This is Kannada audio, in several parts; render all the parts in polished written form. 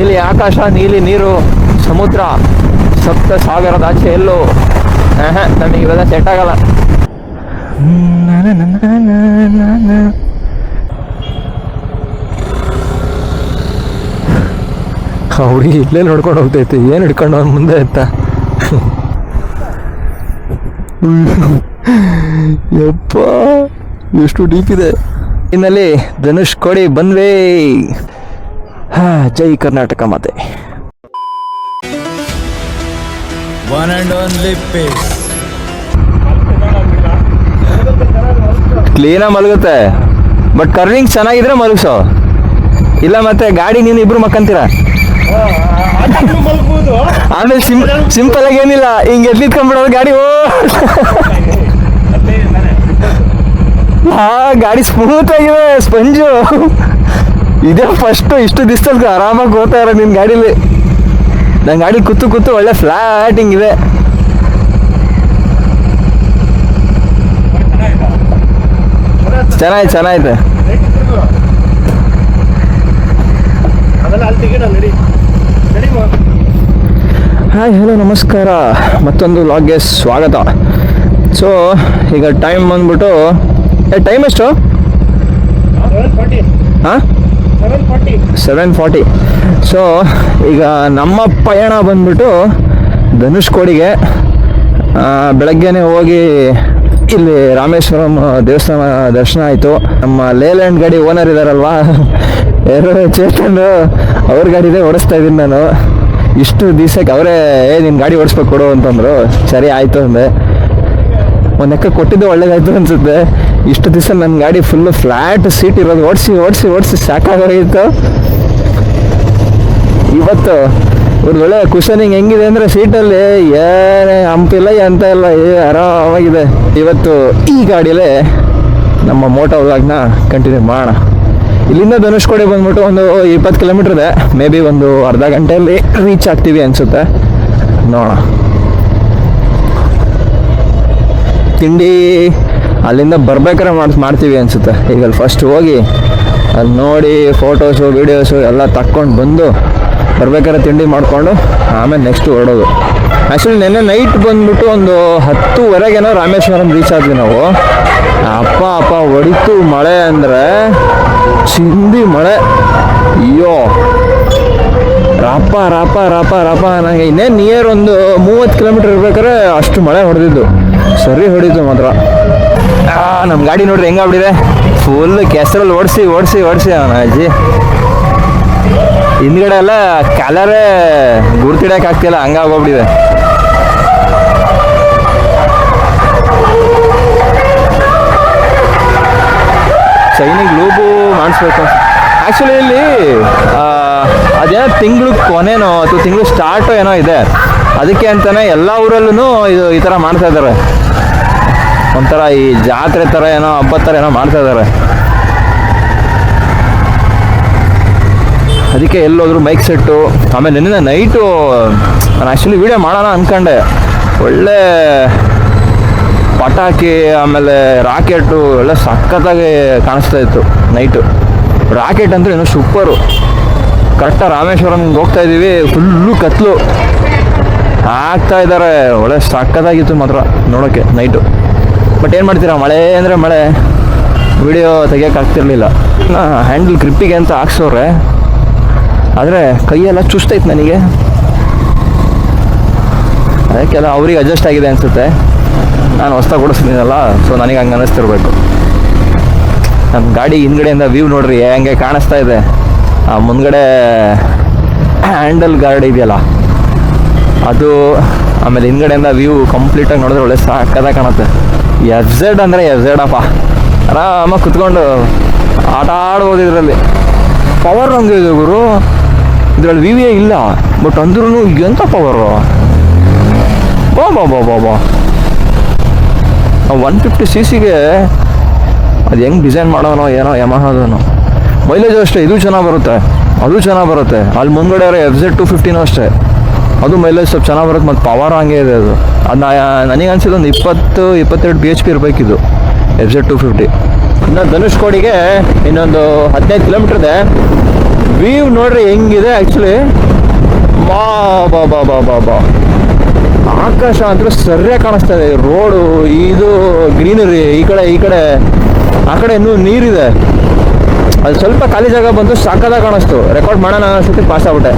ನೀಲಿ ಆಕಾಶ, ನೀಲಿ ನೀರು, ಸಮುದ್ರ, ಸಪ್ತ ಸಾಗರದ ಆಚೆ ಎಲ್ಲೋ ನಮಗೆ ಇವೆಲ್ಲ ಸೆಟ್ ಆಗಲ್ಲ. ಹುಡುಗಿ ಇಲ್ಲೇ ನೋಡ್ಕೊಂಡು ಹೋಗ್ತೈತಿ, ಏನು ಹಿಡ್ಕೊಂಡು ಅವ್ನು ಮುಂದೆ ಅಂತ. ಯಪ್ಪ ಎಷ್ಟು ಡೀಪ್ ಇದೆ. ಇನ್ನಲ್ಲಿ ಧನುಷ್ ಕೋಡಿ ಬಂದ್ವೇ. ಜೈ ಕರ್ನಾಟಕ ಮಾತೆ. One and only pace. ಕ್ಲೀನಾಗಿ ಮಲಗುತ್ತೆ, ಬಟ್ ಕರ್ವಿಂಗ್ ಚೆನ್ನಾಗಿದ್ರೆ ಮಲಗಿಸೋ, ಇಲ್ಲ ಮತ್ತೆ ಗಾಡಿ ನೀನು ಇಬ್ರು ಮಕ್ಕಂತೀರ. ಆಮೇಲೆ ಸಿಂಪಲ್ ಆಗಿ ಏನಿಲ್ಲ, ಹಿಂಗೆ ಎದ್ಲಿತ್ಕೊಂಡ್ಬಿಡೋದು ಗಾಡಿ. ಗಾಡಿ ಸ್ಮೂತ್ ಆಗಿದೆ, ಸ್ಪಂಜು. ಇದೇ ಫಸ್ಟ್ ಇಷ್ಟು ದಿವಸದಲ್ಲಿ ಆರಾಮಾಗಿ ಹೋಗ್ತಾ ಇರೋ ನಿನ್ನ ಗಾಡೀಲಿ. ನನ್ನ ಗಾಡಿ ಕೂತು ಒಳ್ಳೆ ಫ್ಲಾಟಿಂಗ್ ಇದೆ. ಚೆನ್ನಾಗಿದೆ. ಹಾಯ್ ಹಲೋ ನಮಸ್ಕಾರ, ಮತ್ತೊಂದು ವ್ಲಾಗ್ಗೆ ಸ್ವಾಗತ. ಸೊ ಈಗ ಟೈಮ್ ಬಂದ್ಬಿಟ್ಟು ಟೈಮ್ ಎಷ್ಟು? 7:40. ಸೊ ಈಗ ನಮ್ಮ ಪಯಣ ಬಂದ್ಬಿಟ್ಟು ಧನುಷ್ಕೋಡಿಗೆ. ಬೆಳಗ್ಗೆನೇ ಹೋಗಿ ಇಲ್ಲಿ ರಾಮೇಶ್ವರಂ ದೇವಸ್ಥಾನ ದರ್ಶನ ಆಯಿತು. ನಮ್ಮ ಲೇಲ್ಯಾಂಡ್ ಗಾಡಿ ಓನರ್ ಇದ್ದಾರಲ್ವಾ, ಯಾರು ಚೇತನ್, ಅವ್ರ ಗಾಡಿದೇ ಓಡಿಸ್ತಾ ಇದ್ದೀನಿ ನಾನು. ಇಷ್ಟು ದಿವ್ಸಕ್ಕೆ ಅವರೇ ನಿನ್ನ ಗಾಡಿ ಓಡಿಸ್ಬೇಕು ಕೊಡು ಅಂತಂದರು. ಸರಿ ಆಯಿತು ಅಂದೆ. ಒಂದು ಲೆಕ್ಕ ಕೊಟ್ಟಿದ್ದು ಒಳ್ಳೇದಾಯ್ತು ಅನಿಸುತ್ತೆ. ಇಷ್ಟು ದಿವಸ ನನ್ನ ಗಾಡಿ ಫುಲ್ಲು ಫ್ಲ್ಯಾಟ್ ಸೀಟ್ ಇರೋದು ಓಡಿಸಿ ಸಾಕಾಗೋಗಿತ್ತು. ಇವತ್ತು ಒಂದು ಒಳ್ಳೆ ಕುಷನಿಂಗ್ ಹೆಂಗಿದೆ ಅಂದರೆ ಸೀಟಲ್ಲಿ ಏನೇ ಹಂಪಿಲ್ಲ ಎಂತ ಇಲ್ಲ, ಆರಾಮಾಗಿದೆ. ಇವತ್ತು ಈ ಗಾಡಿಯಲ್ಲೇ ನಮ್ಮ ಮೋಟೋ ವ್ಲಾಗ್ನ ಕಂಟಿನ್ಯೂ ಮಾಡೋಣ. ಇಲ್ಲಿಂದ ಧನುಷ್ಕೋಡಿ ಬಂದ್ಬಿಟ್ಟು ಒಂದು 20 ಕಿಲೋಮೀಟ್ರ್ ಇದೆ. ಮೇ ಬಿ ಒಂದು ಅರ್ಧ ಗಂಟೆಯಲ್ಲಿ ರೀಚ್ ಆಗ್ತೀವಿ ಅನಿಸುತ್ತೆ, ನೋಡೋಣ. ತಿಂಡಿ ಅಲ್ಲಿಂದ ಬರ್ಬೇಕಾದ್ರೆ ಮಾಡ್ತೀವಿ ಅನಿಸುತ್ತೆ. ಈಗ ಅಲ್ಲಿ ಫಸ್ಟ್ ಹೋಗಿ ಅಲ್ಲಿ ನೋಡಿ ಫೋಟೋಸು ವೀಡಿಯೋಸು ಎಲ್ಲ ತಕ್ಕೊಂಡು ಬಂದು ಬರ್ಬೇಕಾದ್ರೆ ತಿಂಡಿ ಮಾಡಿಕೊಂಡು ಆಮೇಲೆ ನೆಕ್ಸ್ಟ್ ಹೊರಡೋದು. ಆ್ಯಕ್ಚುಲಿ ನೆನ್ನೆ ನೈಟ್ ಬಂದ್ಬಿಟ್ಟು ಒಂದು 10:30 ರಾಮೇಶ್ವರಂ ರೀಚ್ ಆದ್ವಿ ನಾವು. ಅಪ್ಪ ಹೊಡಿತು ಮಳೆ ಅಂದರೆ ಚಿಂದಿ ಮಳೆ. ಅಯ್ಯೋ ರಾಪ ನನಗೆ ಇನ್ನೇನು ನಿಯರ್ ಒಂದು 30 ಕಿಲೋಮೀಟ್ರ್ ಇರ್ಬೇಕಾದ್ರೆ ಅಷ್ಟು ಮಳೆ ಹೊಡೆದಿದ್ದು. ಸರಿ ಹೊಡಿತು ಮಾತ್ರ. ನಮ್ಮ ಗಾಡಿ ನೋಡ್ರಿ ಹೆಂಗಾಗ್ಬಿಟ್ಟಿದೆ, ಫುಲ್ ಕೆಸರಲ್ಲಿ ಓಡಿಸಿ ಅವನ ಅಜ್ಜಿ. ಹಿಂದ್ಗಡೆ ಎಲ್ಲ ಕಲರೇ ಗುರ್ತಿಡಕ್ಕೆ ಆಗ್ತಿಲ್ಲ, ಹಂಗಾಗೋಗ್ಬಿಟ್ಟಿದೆ. ಚೈನಿಗೆ ಲೂಬು ಮಾಡಿಸ್ಬೇಕು. ಆ್ಯಕ್ಚುಲಿ ಇಲ್ಲಿ ಅದೇನೋ ತಿಂಗಳು ಕೊನೆನೋ ಅಥವಾ ತಿಂಗಳು ಸ್ಟಾರ್ಟು ಏನೋ ಇದೆ, ಅದಕ್ಕೆ ಅಂತಲೇ ಎಲ್ಲ ಊರಲ್ಲೂ ಇದು ಈ ಥರ ಮಾಡ್ತಾ ಇದ್ದಾರೆ. ಒಂಥರ ಈ ಜಾತ್ರೆ ಥರ ಏನೋ ಹಬ್ಬದ ಥರ ಏನೋ ಮಾಡ್ತಾ ಇದ್ದಾರೆ. ಅದಕ್ಕೆ ಎಲ್ಲೋದ್ರು ಮೈಕ್ ಸೆಟ್ಟು. ಆಮೇಲೆ ನಿನ್ನೆ ನೈಟು ನಾನು ಆ್ಯಕ್ಚುಲಿ ವೀಡಿಯೋ ಮಾಡೋಣ ಅಂದ್ಕೊಂಡೆ. ಒಳ್ಳೆ ಪಟಾಕಿ ಆಮೇಲೆ ರಾಕೆಟು ಎಲ್ಲ ಸಖತ್ತಾಗಿ ಕಾಣಿಸ್ತಾ ಇತ್ತು ನೈಟು. ರಾಕೆಟ್ ಅಂದರೆ ಏನೋ ಸೂಪರು. ಕರೆಕ್ಟಾಗಿ ರಾಮೇಶ್ವರಂಗೆ ಹೋಗ್ತಾ ಇದ್ದೀವಿ, ಫುಲ್ಲು ಕತ್ಲು ಆಗ್ತಾ ಇದ್ದಾರೆ. ಒಳ್ಳೆ ಸಖತ್ತಾಗಿತ್ತು ಮಾತ್ರ ನೋಡೋಕ್ಕೆ ನೈಟು. ಬಟ್ ಏನು ಮಾಡ್ತೀರಾ, ಮಳೆ ಅಂದರೆ ಮಳೆ, ವಿಡಿಯೋ ತೆಗಿಯೋಕ್ಕಾಗ್ತಿರ್ಲಿಲ್ಲ. ಹ್ಯಾಂಡಲ್ ಗ್ರಿಪ್ಪಿಗೆ ಅಂತ ಹಾಕ್ಸೋರೆ, ಆದರೆ ಕೈಯೆಲ್ಲ ಚುಸ್ತೈತೆ ನನಗೆ. ಅದಕ್ಕೆಲ್ಲ ಅವ್ರಿಗೆ ಅಡ್ಜಸ್ಟ್ ಆಗಿದೆ ಅನಿಸುತ್ತೆ. ನಾನು ಹೊಸ್ದಾಗಿ ಓಡಿಸ್ತೀನಲ್ಲ, ಸೊ ನನಗೆ ಹಂಗೆ ಅನ್ನಿಸ್ತಿರ್ಬೇಕು. ನಮ್ಮ ಗಾಡಿ ಹಿಂದ್ಗಡೆಯಿಂದ ವ್ಯೂ ನೋಡ್ರಿ ಹೆಂಗೆ ಕಾಣಿಸ್ತಾ ಇದೆ. ಆ ಮುಂದ್ಗಡೆ ಹ್ಯಾಂಡಲ್ ಗಾರ್ಡ್ ಇದೆಯಲ್ಲ ಅದು, ಆಮೇಲೆ ಹಿಂದ್ಗಡೆಯಿಂದ ವ್ಯೂ ಕಂಪ್ಲೀಟಾಗಿ ನೋಡಿದ್ರೆ ಒಳ್ಳೆ ಸಾಕದಾಗಿ ಕಾಣುತ್ತೆ. FZ ಅಂದರೆ FZ ಅಪ್ಪ, ಆರಾಮಾಗಿ ಕುತ್ಕೊಂಡು ಆಟ ಆಡ್ಬೋದು ಇದರಲ್ಲಿ. ಪವರ್ ಹಂಗೆ ಇದೆ ಗುರು, ಇದರಲ್ಲಿ VVI ಇಲ್ಲ, ಬಟ್ ಅಂದ್ರೂ ಎಂಥ ಪವರು. ಬಾ 150cc ಅದು ಹೆಂಗೆ ಡಿಸೈನ್ ಮಾಡೋನೋ ಏನೋ ಯಮಹದನು. ಮೈಲೇಜು ಅಷ್ಟೇ, ಇದು ಚೆನ್ನಾಗಿ ಬರುತ್ತೆ, ಅದು ಚೆನ್ನಾಗಿ ಬರುತ್ತೆ. ಅಲ್ಲಿ ಮುಂದ್ಗಡೆ FZ 250 ಅಷ್ಟೇ, ಅದು ಮೈಲೇಜ್ ಸ್ವಲ್ಪ ಚೆನ್ನಾಗಿ ಬರುತ್ತೆ. ಮತ್ತು ಪವರ್ ಹಂಗೆ ಇದೆ ಅದು. ನನಗೆ ಅನ್ಸಿದ್ದು ಒಂದು 20-22 bhp ಇರಬೇಕಿದು FZ 250. ಇನ್ನು ಧನುಷ್ಕೋಡಿಗೆ ಇನ್ನೊಂದು 15 ಕಿಲೋಮೀಟ್ರ್ ಇದೆ. ವ್ಯೂ ನೋಡ್ರಿ ಹೆಂಗಿದೆ ಆ್ಯಕ್ಚುಲಿ. ಬಾ ಬಾ ಬಾ ಬಾ ಬಾ ಬಾ ಆಕಾಶ ಅಂದ್ರೆ ಸರಿಯಾಗಿ ಕಾಣಿಸ್ತಾ ಇದೆ. ರೋಡು, ಇದು ಗ್ರೀನರಿ, ಈ ಕಡೆ ಆ ಕಡೆ ಇನ್ನೂ ನೀರಿದೆ. ಅದು ಸ್ವಲ್ಪ ಖಾಲಿ ಜಾಗ ಬಂತು, ಸಾಕಾದಾಗ ಕಾಣಿಸ್ತು. ರೆಕಾರ್ಡ್ ಮಾಡೋಣ ಅನ್ಸುತ್ತೆ, ಪಾಸ್ ಆಗ್ಬಿಟ್ಟೆ.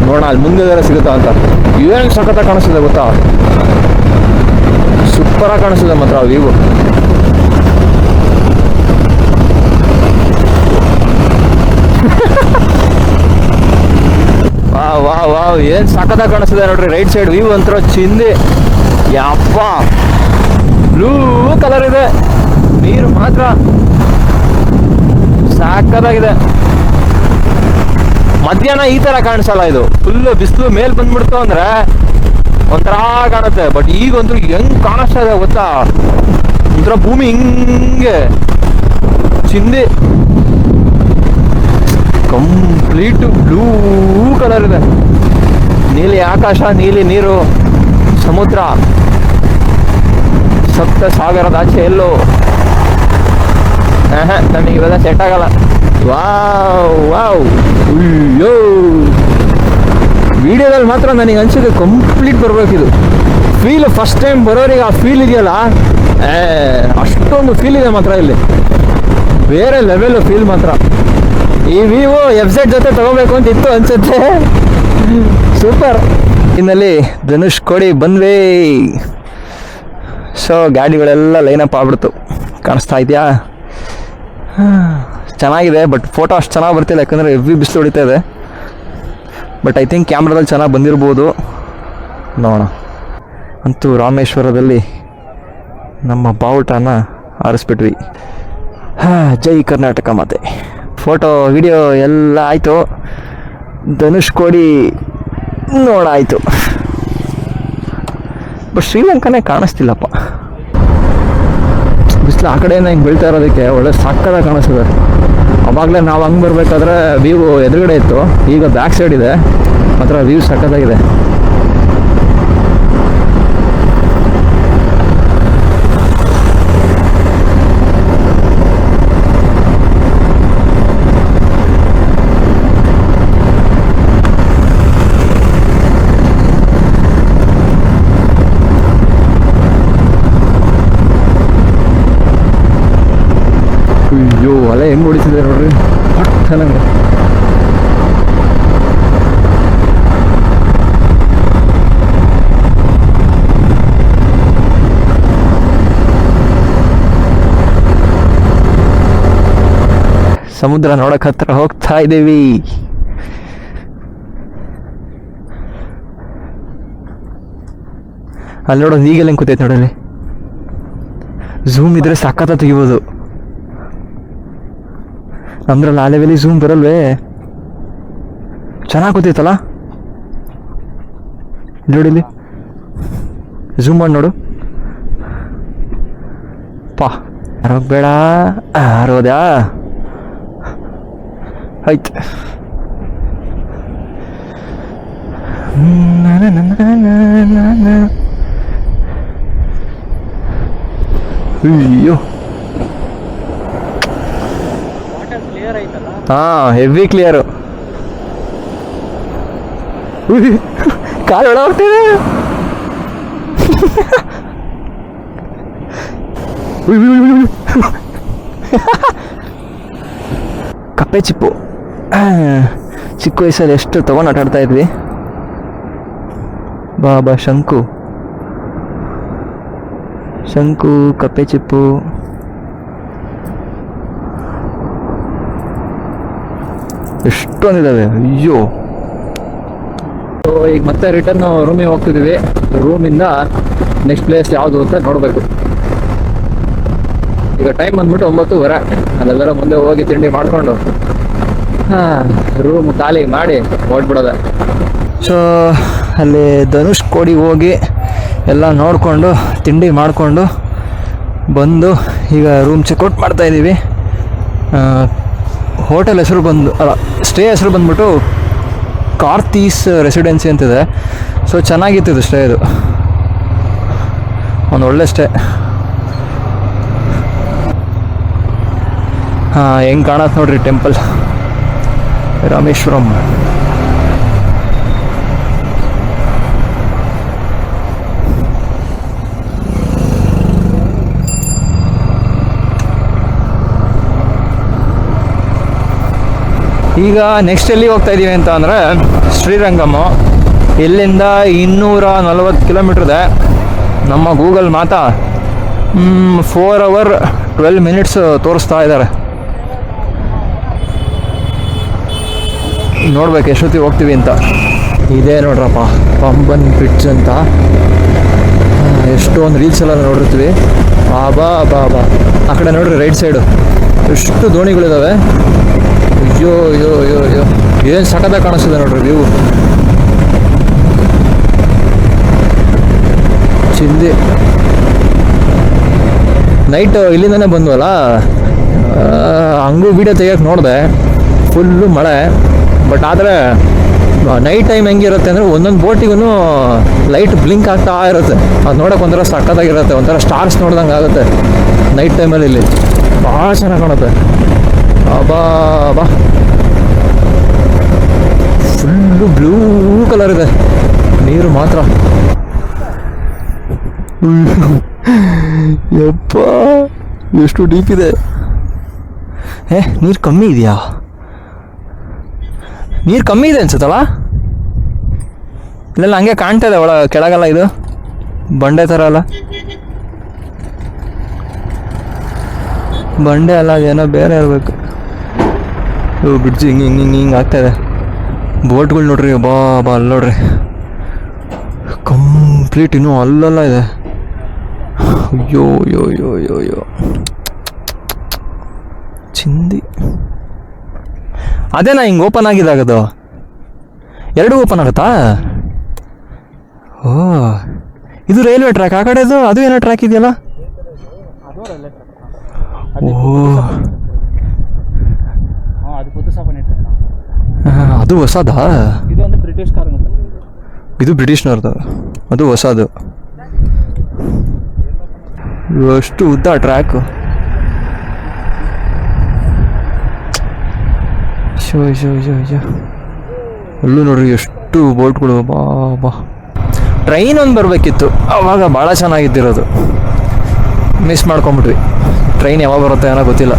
ನೋಡೋಣ ಅಲ್ಲಿ ಮುಂದೆ ಸಿಗುತ್ತಾ ಅಂತ. ಏನು ಸಖತ್ತಾಗಿ ಕಾಣಿಸ್ತಿದೆ ಗೊತ್ತಾ, ಸೂಪರಾಗಿ ಕಾಣಿಸ್ತಿದೆ ಮಾತ್ರ ವ್ಯೂ. ವಾವ್ ಏನ್ ಸಖತ್ತಾಗಿ ಕಾಣಿಸ್ತಿದೆ ನೋಡ್ರಿ. ರೈಟ್ ಸೈಡ್ ವ್ಯೂ ಅಂತ ಚಿಂದಿ, ಯಪ್ಪ ಬ್ಲೂ ಕಲರ್ ಇದೆ. ನೀರು ಮಾತ್ರ ಸಾಕದಾಗಿದೆ. ಮಧ್ಯಾಹ್ನ ಈ ತರ ಕಾಣಿಸಲ್ಲ, ಇದು ಫುಲ್ ಬಿಸಿಲು ಮೇಲ್ ಬಂದ್ಬಿಡ್ತು ಅಂದ್ರೆ ಒಂಥರ ಕಾಣುತ್ತೆ. ಬಟ್ ಈಗಂತೂ ಹೆಂಗ್ ಕಾಣಿಸ್ತಾ ಇದೆ ಗೊತ್ತಾ, ಒಂಥರ ಭೂಮಿ ಹಿಂಗೆ ಚಿಂದಿ, ಕಂಪ್ಲೀಟ್ ಬ್ಲೂ ಕಲರ್ ಇದೆ. ನೀಲಿ ಆಕಾಶ, ನೀಲಿ ನೀರು, ಸಮುದ್ರ, ಸಪ್ತ ಸಾಗರದ ಆಚೆ ಎಲ್ಲೋ. ನಮಗೆ ಇವೆಲ್ಲ ಸೆಟ್ ಆಗಲ್ಲ. ವಾವ್ ವಾವ್ ಅಯ್ಯೋ, ವಿಡಿಯೋದಲ್ಲಿ ಮಾತ್ರ ನನಗೆ ಅನ್ಸಿದೆ ಕಂಪ್ಲೀಟ್ ಬರ್ಬೇಕಿದು ಫೀಲ್. ಫಸ್ಟ್ ಟೈಮ್ ಬರೋರಿಗೆ ಆ ಫೀಲ್ ಇದೆಯಲ್ಲ, ಅಷ್ಟೊಂದು ಫೀಲ್ ಇದೆ ಮಾತ್ರ ಇಲ್ಲಿ, ಬೇರೆ ಲೆವೆಲ್ ಫೀಲ್ ಮಾತ್ರ. ಈ ವಿವೋ FZ ಜೊತೆ ತಗೋಬೇಕು ಅಂತ ಇತ್ತು ಅನ್ಸುತ್ತೆ. ಸೂಪರ್. ಇನ್ನಲ್ಲಿ ಧನುಷ್ಕೋಡಿ ಬಂದ್ವಿ. ಸೊ ಗಾಡಿಗಳೆಲ್ಲ ಲೈನಪ್ ಆಗ್ಬಿಡ್ತು, ಕಾಣಿಸ್ತಾ ಇದೆಯಾ? ಚೆನ್ನಾಗಿದೆ, ಬಟ್ ಫೋಟೋ ಅಷ್ಟು ಚೆನ್ನಾಗಿ ಬರ್ತಿಲ್ಲ, ಯಾಕಂದರೆ ಹೆವಿ ಬಿಸಿಲು ಹೊಡಿತಾ ಇದೆ. ಬಟ್ ಐ ಥಿಂಕ್ ಕ್ಯಾಮ್ರಾದಲ್ಲಿ ಚೆನ್ನಾಗಿ ಬಂದಿರ್ಬೋದು, ನೋಡೋಣ. ಅಂತೂ ರಾಮೇಶ್ವರದಲ್ಲಿ ನಮ್ಮ ಬಾವುಟನ ಆರಿಸ್ಬಿಟ್ವಿ. ಜೈ ಕರ್ನಾಟಕ ಮಾತೆ. ಫೋಟೋ ವಿಡಿಯೋ ಎಲ್ಲ ಆಯಿತು, ಧನುಷ್ಕೋಡಿ ನೋಡಾಯಿತು. ಬಟ್ ಶ್ರೀಲಂಕಾನೇ ಕಾಣಿಸ್ತಿಲ್ಲಪ್ಪ, ಬಿಸಿಲು ಆ ಕಡೆಯಿಂದ ಹಿಂಗೆ ಬೀಳ್ತಾ ಇರೋದಕ್ಕೆ ಒಳ್ಳೆ ಸಕ್ಕತ್ತಾಗಿ ಕಾಣಿಸ್ತದೆ. ಅವಾಗಲೇ ನಾವು ಹಂಗೆ ಬರಬೇಕಾದ್ರೆ ವ್ಯೂ ಎದುರುಗಡೆ ಇತ್ತು, ಈಗ ಬ್ಯಾಕ್ ಸೈಡ್ ಇದೆ, ಮಾತ್ರ ವ್ಯೂ ಸಕ್ಕತ್ತಾಗಿದೆ. ಅಯ್ಯೋ ಅಲೆ ಹೆಂಗೆ ಹೊಡಿತಿದೆ ನೋಡ್ರಿ, ಚೆನ್ನಾಗಿ. ಸಮುದ್ರ ನೋಡಕ್ ಹತ್ರ ಹೋಗ್ತಾ ಇದ್ದೀವಿ. ಅಲ್ಲಿ ನೋಡೋದು ಈಗೆಲ್ಲ ಹೆಂಗೆ ಕೂತೈತೆ ನೋಡಲ್ಲಿ, ಝೂಮ್ ಇದ್ರೆ ಸಖತ್ತ ತೆಗಿಬೋದು. ನಮ್ದ್ರಲ್ಲಿ ಆ ಲೆವೆಲಿ ಝೂಮ್ ಬರಲ್ವೇ, ಚೆನ್ನಾಗಿ ಕೂತೈತಲ್ಲ. ನೋಡಿಲಿ ಝೂಮ್ ಮಾಡಿ ನೋಡು. ಪಾ ಬೇಡ ಆರೋದ್ಯಾ ಆಯ್ತು. ಅಯ್ಯೋ ಹಾ, ಹೆವಿ ಕ್ಲಿಯರು. ಕಾಲು ಒಳ ಹೋಗ್ತಿದೆ. ಕಪ್ಪೆ ಚಿಪ್ಪು ಚಿಕ್ಕ ವಯಸ್ಸಲ್ಲಿ ಎಷ್ಟು ತಗೊಂಡು ಆಟಾಡ್ತಾ ಇದ್ವಿ. ಬಾಬಾ ಶಂಕು, ಕಪ್ಪೆ ಚಿಪ್ಪು. ಎಷ್ಟೊಂದಿದ್ದಾವೆ, ಅಯ್ಯೋ. ಈಗ ಮತ್ತೆ ರಿಟರ್ನ್ ರೂಮಿಗೆ ಹೋಗ್ತಿದ್ದೀವಿ. ರೂಮಿಂದ ನೆಕ್ಸ್ಟ್ ಪ್ಲೇಸ್ ಯಾವುದು ಅಂತ ನೋಡಬೇಕು. ಈಗ ಟೈಮ್ ಬಂದ್ಬಿಟ್ಟು 9:30. ಅಲ್ಲೆಲ್ಲರ ಮುಂದೆ ಹೋಗಿ ತಿಂಡಿ ಮಾಡಿಕೊಂಡು ರೂಮ್ ಖಾಲಿ ಮಾಡಿ ಹೊರಟ್ಬಿಡೋದೆ. ಸೊ ಅಲ್ಲಿ ಧನುಷ್ಕೋಡಿಗೆ ಹೋಗಿ ಎಲ್ಲ ನೋಡಿಕೊಂಡು ತಿಂಡಿ ಮಾಡಿಕೊಂಡು ಬಂದು ಈಗ ರೂಮ್ ಚೆಕ್ಔಟ್ ಮಾಡ್ತಾಯಿದ್ದೀವಿ. ಹೋಟೆಲ್ ಹೆಸರು ಸ್ಟೇ ಹೆಸರು ಬಂದ್ಬಿಟ್ಟು ಕಾರ್ತೀಸ್ ರೆಸಿಡೆನ್ಸಿ ಅಂತಿದೆ. ಸೊ ಚೆನ್ನಾಗಿತ್ತು ಇದು ಸ್ಟೇ, ಇದು ಒಂದು ಒಳ್ಳೆ ಸ್ಟೇ. ಹೆಂಗೆ ಕಾಣತ್ತೆ ನೋಡ್ರಿ ಟೆಂಪಲ್. ರಾಮೇಶ್ವರಂ. ಈಗ ನೆಕ್ಸ್ಟ್ ಎಲ್ಲಿ ಹೋಗ್ತಾ ಇದ್ದೀವಿ ಅಂತ ಅಂದರೆ ಶ್ರೀರಂಗಮ್. ಇಲ್ಲಿಂದ 240 ಕಿಲೋಮೀಟ್ರ್ ಇದೆ. ನಮ್ಮ ಗೂಗಲ್ ಮಾತಾ 4 hours 12 minutes ತೋರಿಸ್ತಾ ಇದ್ದಾರೆ. ನೋಡ್ಬೇಕು ಎಷ್ಟೊತ್ತಿಗೆ ಹೋಗ್ತೀವಿ ಅಂತ. ಇದೇ ನೋಡ್ರಪ್ಪ ಪಂಬನ್ ಬ್ರಿಡ್ಜ್ ಅಂತ. ಎಷ್ಟೊಂದು ರೀಲ್ಸ್ ಎಲ್ಲ ನೋಡಿರ್ತೀವಿ. ಬಾ ಬಾ ಬಾ ಆ ಕಡೆ ನೋಡ್ರಿ ರೈಟ್ ಸೈಡು ಎಷ್ಟು ದೋಣಿಗಳಿದ್ದಾವೆ. ಅಯ್ಯೋ ಅಯ್ಯೋ ಅಯ್ಯೋ ಅಯ್ಯೋ ಏನು ಸಖತ್ತಾಗಿ ಕಾಣಿಸ್ತಿದೆ ನೋಡ್ರಿ ವ್ಯೂ. ಚಿಂದಿ ನೈಟ್ ಇಲ್ಲಿಂದನೇ ಬಂದ್ವಲ್ಲ, ಹಂಗೂ ವೀಡಿಯೋ ತೆಗಿಯೋಕೆ ನೋಡಿದೆ. ಫುಲ್ಲು ಮಳೆ. ಬಟ್ ಆದರೆ ನೈಟ್ ಟೈಮ್ ಹೆಂಗಿರುತ್ತೆ ಅಂದರೆ ಒಂದೊಂದು ಬೋಟಿಗೂ ಲೈಟ್ ಬ್ಲಿಂಕ್ ಆಗ್ತಾ ಇರುತ್ತೆ. ಅದು ನೋಡೋಕೆ ಒಂಥರ ಸಖತ್ತಾಗಿರುತ್ತೆ, ಒಂಥರ ಸ್ಟಾರ್ಸ್ ನೋಡ್ದಂಗೆ ಆಗುತ್ತೆ ನೈಟ್ ಟೈಮಲ್ಲಿ. ಇಲ್ಲಿ ಭಾಳ ಚೆನ್ನಾಗಿ ಕಾಣುತ್ತೆ. ಬಾ ಬಾ ಫುಲ್ಲು ಬ್ಲೂ ಕಲರ್ ಇದೆ ನೀರು ಮಾತ್ರ. ಯಪ್ಪ ಎಷ್ಟು ಡೀಪ್ ಇದೆ. ನೀರು ಕಮ್ಮಿ ಇದೆಯಾ? ನೀರು ಕಮ್ಮಿ ಇದೆ ಅನ್ಸುತ್ತಲ್ಲ. ಇಲ್ಲೆಲ್ಲ ಹಂಗೆ ಕಾಣ್ತಾ ಇದೆ ಕೆಳಗೆಲ್ಲ. ಇದು ಬಂಡೆ ಥರ ಅಲ್ಲ, ಬಂಡೆ ಅಲ್ಲ, ಅದೇನೋ ಬೇರೆ ಇರಬೇಕು. ಬ್ರಿಡ್ಜ್ ಹಿಂಗೆ ಹಿಂಗೆ ಹಿಂಗೆ ಹಿಂಗೆ ಆಗ್ತಾಯಿದೆ. ಬೋಟ್ಗಳು ನೋಡ್ರಿ, ಬಾ ಬಾ ಅಲ್ಲಿ ನೋಡ್ರಿ ಕಂಪ್ಲೀಟ್ ಇನ್ನೂ ಅಲ್ಲೆಲ್ಲ ಇದೆ. ಅಯ್ಯೋ ಅಯ್ಯೋ ಅಯ್ಯೋ ಅಯ್ಯೋ ಅಯ್ಯೋ ಚಿಂದಿ. ಅದೇನಾ ಹಿಂಗೆ ಓಪನ್ ಆಗಿದ್ದಾಗದು? ಎರಡೂ ಓಪನ್ ಆಗುತ್ತಾ? ಓ ಇದು ರೈಲ್ವೆ ಟ್ರ್ಯಾಕ್. ಆ ಕಡೆದು ಅದು ಏನೋ ಟ್ರ್ಯಾಕ್ ಇದೆಯಲ್ಲ. ಓ ಅದು ಹೊಸದಾ? ಇದೊಂದು ಬ್ರಿಟಿಷ್ ಕಾರ್. ಇದು ಬ್ರಿಟಿಷ್ನವ್ರದ್ದು, ಅದು ಹೊಸದು. ಎಷ್ಟು ಉದ್ದ track. Show show show show ಅಲ್ಲೂ ನೋಡ್ರಿ ಎಷ್ಟು ಬೋಟ್ಗಳು. ಬಾ ಬಾ ಟ್ರೈನ್ ಒಂದು ಬರಬೇಕಿತ್ತು, ಅವಾಗ ಭಾಳ ಚೆನ್ನಾಗಿದ್ದಿರೋದು. ಮಿಸ್ ಮಾಡ್ಕೊಂಬಿಟ್ವಿ. ಟ್ರೈನ್ ಯಾವಾಗ ಬರುತ್ತೆ ಏನೋ ಗೊತ್ತಿಲ್ಲ.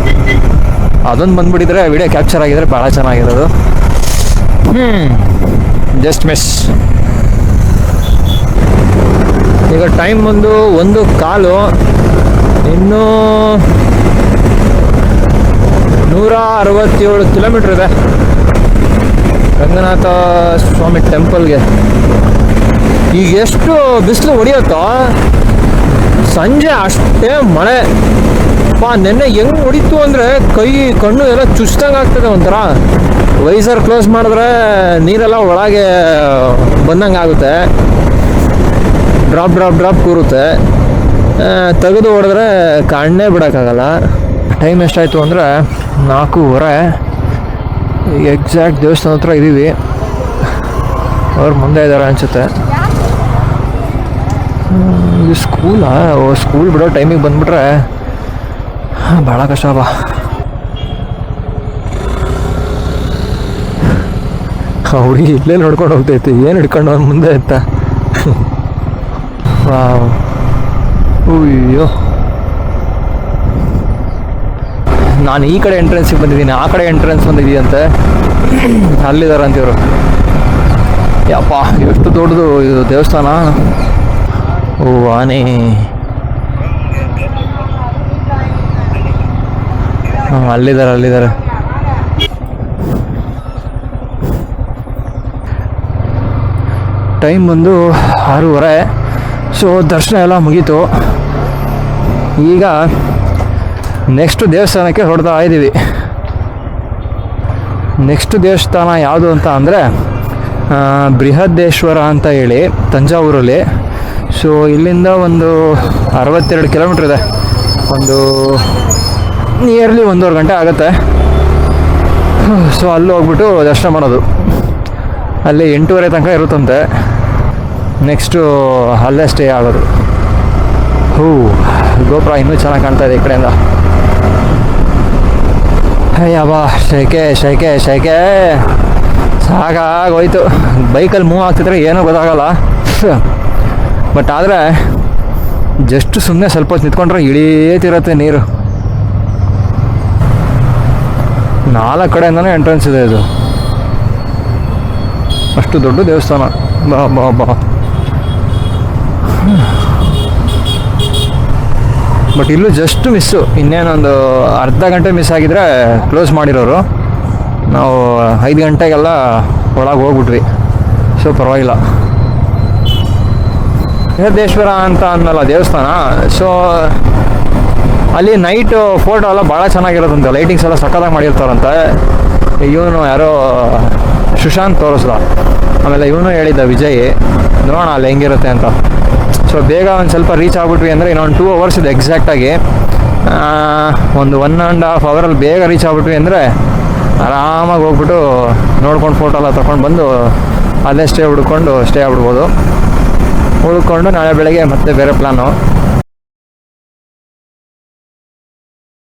ಅದೊಂದು ಬಂದುಬಿಟ್ಟಿದ್ರೆ ವಿಡಿಯೋ ಕ್ಯಾಪ್ಚರ್ ಆಗಿದ್ರೆ ಭಾಳ ಚೆನ್ನಾಗಿರೋದು. Just miss. ಈಗ ಟೈಮ್ ಬಂದು 1:15. ಇನ್ನೂ 167 ಕಿಲೋಮೀಟ್ರ್ ಇದೆ ರಂಗನಾಥ ಸ್ವಾಮಿ ಟೆಂಪಲ್ಗೆ. ಈಗ ಎಷ್ಟು ಬಿಸಿಲು ಹೊಡಿಯುತ್ತೋ, ಸಂಜೆ ಅಷ್ಟೇ ಮಳೆ. ನೆನ್ನೆ ಹೆಂಗೆ ಹೊಡಿತು ಅಂದರೆ ಕೈ ಕಣ್ಣು ಎಲ್ಲ ಚುಚ್ದಂಗೆ ಆಗ್ತದೆ. ಒಂಥರ ವೈಸರ್ ಕ್ಲೋಸ್ ಮಾಡಿದ್ರೆ ನೀರೆಲ್ಲ ಒಳಗೆ ಬಂದಂಗೆ ಆಗುತ್ತೆ. ಡ್ರಾಪ್ ಡ್ರಾಪ್ ಡ್ರಾಪ್ ಕೂರುತ್ತೆ. ತೆಗೆದು ಹೊಡೆದ್ರೆ ಕಣ್ಣೇ ಬಿಡೋಕ್ಕಾಗಲ್ಲ. ಟೈಮ್ ಎಷ್ಟಾಯಿತು ಅಂದರೆ 4:15. ಈಗ ಎಕ್ಸಾಕ್ಟ್ ದೇವಸ್ಥಾನ ಹತ್ರ ಇದ್ದೀವಿ. ಅವ್ರು ಮುಂದೆ ಇದ್ದಾರೆ ಅನಿಸುತ್ತೆ. ಇದು ಸ್ಕೂಲಾ? ಸ್ಕೂಲ್ ಬಿಡೋ ಟೈಮಿಗೆ ಬಂದುಬಿಟ್ರೆ ಭಾಳ ಕಷ್ಟ ಬಾ. ಹುಡುಗಿ ಇಲ್ಲೇ ನೋಡ್ಕೊಂಡು ಹೋಗ್ತೈತಿ, ಏನು ಹಿಡ್ಕೊಂಡು ಅವ್ನು ಮುಂದೆ ಅಂತ. ಅಯ್ಯೋ ನಾನು ಈ ಕಡೆ ಎಂಟ್ರೆನ್ಸಿಗೆ ಬಂದಿದ್ದೀನಿ, ಆ ಕಡೆ ಎಂಟ್ರೆನ್ಸ್ ಬಂದಿದ್ದೀಯಂತೆ. ಅಲ್ಲಿದ್ದಾರಂತಿವರು. ಯಪ್ಪ ಎಷ್ಟು ದೊಡ್ಡದು ಇದು ದೇವಸ್ಥಾನ. ಓ ಆನೆ. ಅಲ್ಲಿದ್ದಾರೆ. ಟೈಮ್ ಬಂದು 6:30. ಸೊ ದರ್ಶನ ಎಲ್ಲ ಮುಗೀತು. ಈಗ ನೆಕ್ಸ್ಟ್ ದೇವಸ್ಥಾನಕ್ಕೆ ಹೊರಡ್ತಾ ಇದ್ದೀವಿ. ನೆಕ್ಸ್ಟ್ ದೇವಸ್ಥಾನ ಯಾವುದು ಅಂತ ಅಂದರೆ ಬೃಹದೇಶ್ವರ ಅಂತ ಹೇಳಿ ತಂಜಾವೂರಲ್ಲಿ. ಸೊ ಇಲ್ಲಿಂದ ಒಂದು 62 ಕಿಲೋಮೀಟ್ರ್ ಇದೆ. ಒಂದು ನಿಯರ್ಲಿ 1.5 ಗಂಟೆ ಆಗುತ್ತೆ. ಸೊ ಅಲ್ಲಿ ಹೋಗ್ಬಿಟ್ಟು ದರ್ಶನ ಮಾಡೋದು. ಅಲ್ಲಿ 8:30 ತನಕ ಇರುತ್ತಂತೆ. ನೆಕ್ಸ್ಟು ಅಲ್ಲೇ ಸ್ಟೇ ಆಗೋದು. ಗೋಪುರ ಇನ್ನೂ ಚೆನ್ನಾಗಿ ಕಾಣ್ತಾ ಇದೆ ಈ ಕಡೆಯಿಂದ. ಅಯ್ಯಬ್ಬಾ ಶೆಕೆ ಶೆಕೆ ಶೆಕೆ ಸಾಕಾಗೋಯ್ತು. ಬೈಕಲ್ಲಿ ಮೂವ್ ಆಗ್ತಿದ್ರೆ ಏನೂ ಗೊತ್ತಾಗಲ್ಲ. ಬಟ್ ಆದರೆ ಜಸ್ಟ್ ಸುಮ್ಮನೆ ಸ್ವಲ್ಪ ಹೊತ್ತು ನಿಂತ್ಕೊಂಡ್ರೆ ಇಳೀತಿರತ್ತೆ ನೀರು. 4 ಕಡೆಯಿಂದನೇ ಎಂಟ್ರೆನ್ಸ್ ಇದೆ ಇದು. ಅಷ್ಟು ದೊಡ್ಡ ದೇವಸ್ಥಾನ. ಬಾ ಬಾ ಬಾ. ಬಟ್ ಇಲ್ಲೂ ಜಸ್ಟ್ ಮಿಸ್ಸು. ಇನ್ನೇನೊಂದು ಅರ್ಧ ಗಂಟೆ ಮಿಸ್ ಆಗಿದ್ರೆ ಕ್ಲೋಸ್ ಮಾಡಿರೋರು. ನಾವು 5 ಗಂಟೆಗೆಲ್ಲ ಒಳಗೆ ಹೋಗ್ಬಿಟ್ವಿ. ಸೊ ಪರವಾಗಿಲ್ಲ. ಸಿದ್ದೇಶ್ವರ ಅಂತ ಅನ್ನಲ್ಲ ದೇವಸ್ಥಾನ. ಸೊ ಅಲ್ಲಿ ನೈಟು ಫೋಟೋ ಎಲ್ಲ ಭಾಳ ಚೆನ್ನಾಗಿರೋದಂತೆ. ಲೈಟಿಂಗ್ಸ್ ಎಲ್ಲ ಸಕ್ಕತ್ತಾಗಿ ಮಾಡಿರ್ತಾರಂತೆ. ಇವನು ಯಾರೋ ಸುಶಾಂತ್ ತೋರಿಸ್ದ. ಆಮೇಲೆ ಇವನು ಹೇಳಿದ್ದ ವಿಜಯ್, ನೋಡೋಣ ಅಲ್ಲಿ ಹೆಂಗಿರುತ್ತೆ ಅಂತ. ಸೊ ಬೇಗ ಒಂದು ಸ್ವಲ್ಪ ರೀಚ್ ಆಗ್ಬಿಟ್ವಿ ಅಂದರೆ ಇನ್ನೊಂದು 2 ಅವರ್ಸ್ ಇದೆ ಎಕ್ಸಾಕ್ಟಾಗಿ. ಒಂದು 1.5 ಅವರಲ್ಲಿ ಬೇಗ ರೀಚ್ ಆಗ್ಬಿಟ್ವಿ ಅಂದರೆ ಆರಾಮಾಗಿ ಹೋಗ್ಬಿಟ್ಟು ನೋಡ್ಕೊಂಡು ಫೋಟೋ ಎಲ್ಲ ತೊಗೊಂಡು ಬಂದು ಅಲ್ಲೇ ಸ್ಟೇ ಆಗ್ಬಿಡ್ಬೋದು. ಉಳ್ಕೊಂಡು ನಾಳೆ ಬೆಳಗ್ಗೆ ಮತ್ತೆ ಬೇರೆ ಪ್ಲ್ಯಾನು.